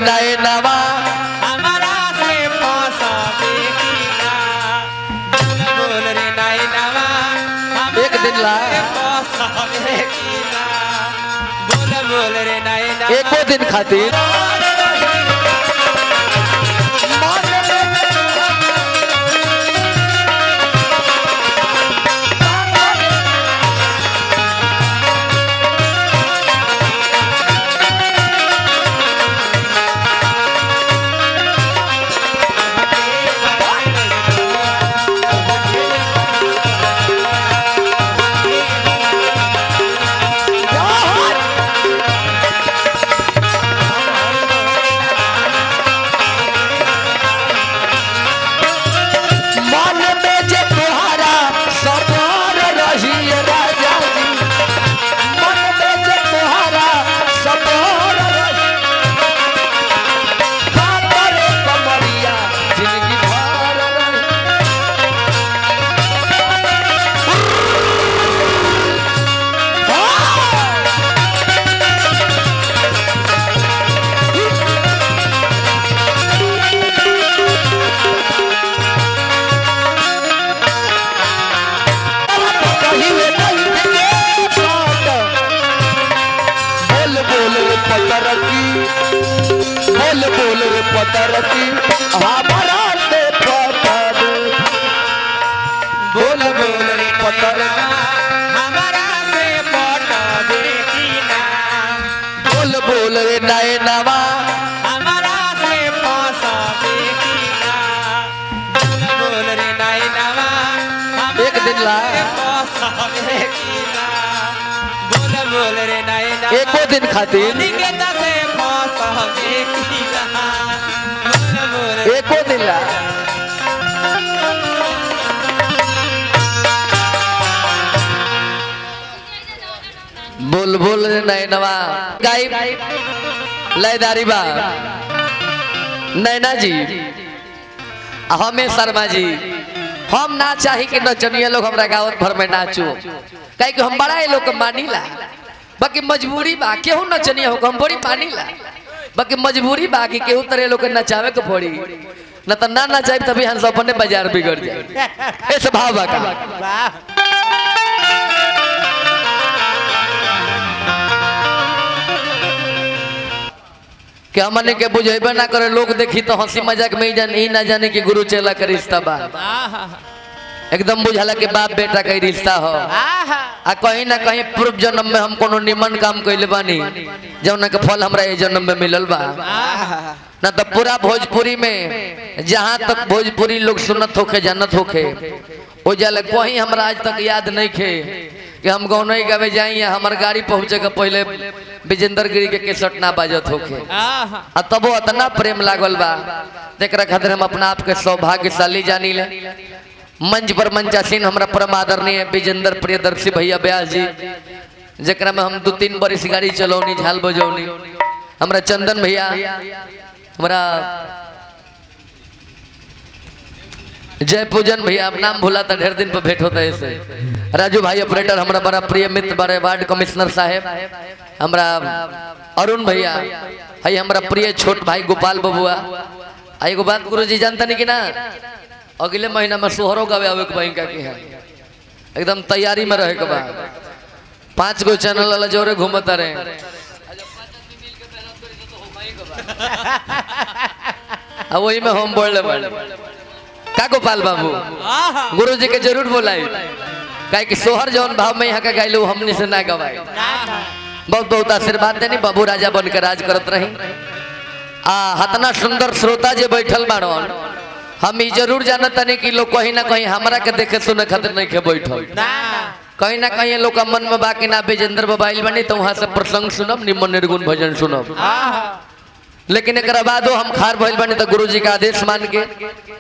नैनवा हमारा से फसावे की ना बोल रे नैनवा एक दिन ला फसावे की ना बोल रे नैनवा एको दिन खातिर बोल रे पतरकी हमारा से पतर बोल रे पतरका हमारा से पटावे की ना बोल रे नैनवा हमारा से फसावे की ना बोल रे नैनवा एक दिन ला फसावे की ना बोल रे नैनवा एको दिन खातिर निकेता से फसावे की ना बोल एको दिन ला बोल रे नैनवा गाई लयदारी बा नैना जी हमें शर्मा जी हम ना चाही कि नचनिया लोग हमरा गावत भर में नाचो काहे कि हम बड़ा ये लोग मानीला बाकी मजबूरी बा केहू नचनिया हो हम बड़ी मानीला बाकी मजबूरी बा कि केहू तरह लोग नचावे के पड़ी न तो ना नचाई तभी हम अपने बाजार बिगड़ जाए ऐसे भाव बा का क्या हमने के बुझेबे ना करे लोग देखी तो हंसी मजाक में ही ना जाने कि गुरु चेला का रिश्ता बा एकदम बुझाला कि बाप बेटा का रिश्ता हो आ कहीं ना कहीं पूर्व जन्म में हम कोनो निमन काम कइले बानी जौना के फल हमरा ये जन्म में मिलल बा ना तो पूरा भोजपुरी में जहाँ तक भोजपुरी लोग सुनत होके जानत होके ओ जाले कहीं हमरा आज तक याद नहीं खे कि हम गौनई गावे जाई या हमार गाड़ी पहुंचे के पहले विजेंद्र गिरी के केसट ना बाजत होके आ तबो इतना प्रेम लागल बा तेकरा खातिर हम अपना आप के सौभाग्यशाली जानी ले मंच पर मंचासीन हमरा परम आदरणीय विजेंद्र प्रियदर्शी भैया ब्यास जी जकरा में हम 2-3 बरिस गाड़ी चलौनी झाल बजौनी हमरा चंदन भैया हमरा जय पूजन भैया नाम भूला था ढेर दिन पर भेंट होता है ऐसे राजू भाई ऑपरेटर हमरा बड़ा प्रिय मित्र बड़े वार्ड कमिश्नर साहेब हमरा अरुण भैया है हमरा प्रिय छोट भाई गोपाल बबुआ एगो बात गुरुजी जानता नहीं कि ना अगले महीना में सोहरो गावे आवे के बैंक के है एकदम तैयारी में रहे के बा 5 गो चैनल वाला जोरे घूमता रहे अब वही में हम बोल का गोपाल बाबू गुरु जी के जरूर बोलाई काहे कि सोहर जौन भाव में यहाँ का गायलू हमने से ना गवाए बहुत बहुत आशीर्वाद देनी बाबू राजा बन के राज करत रही हतना सुंदर श्रोता जे बैठल बाड़न हम ई जरूर जानत नहीं कि लोग कहीं ना कहीं हमरा के देखे सुने खातिर नहीं के बैठल कहीं ना कहीं लोग का मन में बाकी ना विजेंद्र मोबाइल बनी तो वहां से प्रसंग सुनब निम्न निर्गुण भजन सुनब लेकिन एक बादो हम खार भइल बनी तो गुरु जी का आदेश मान के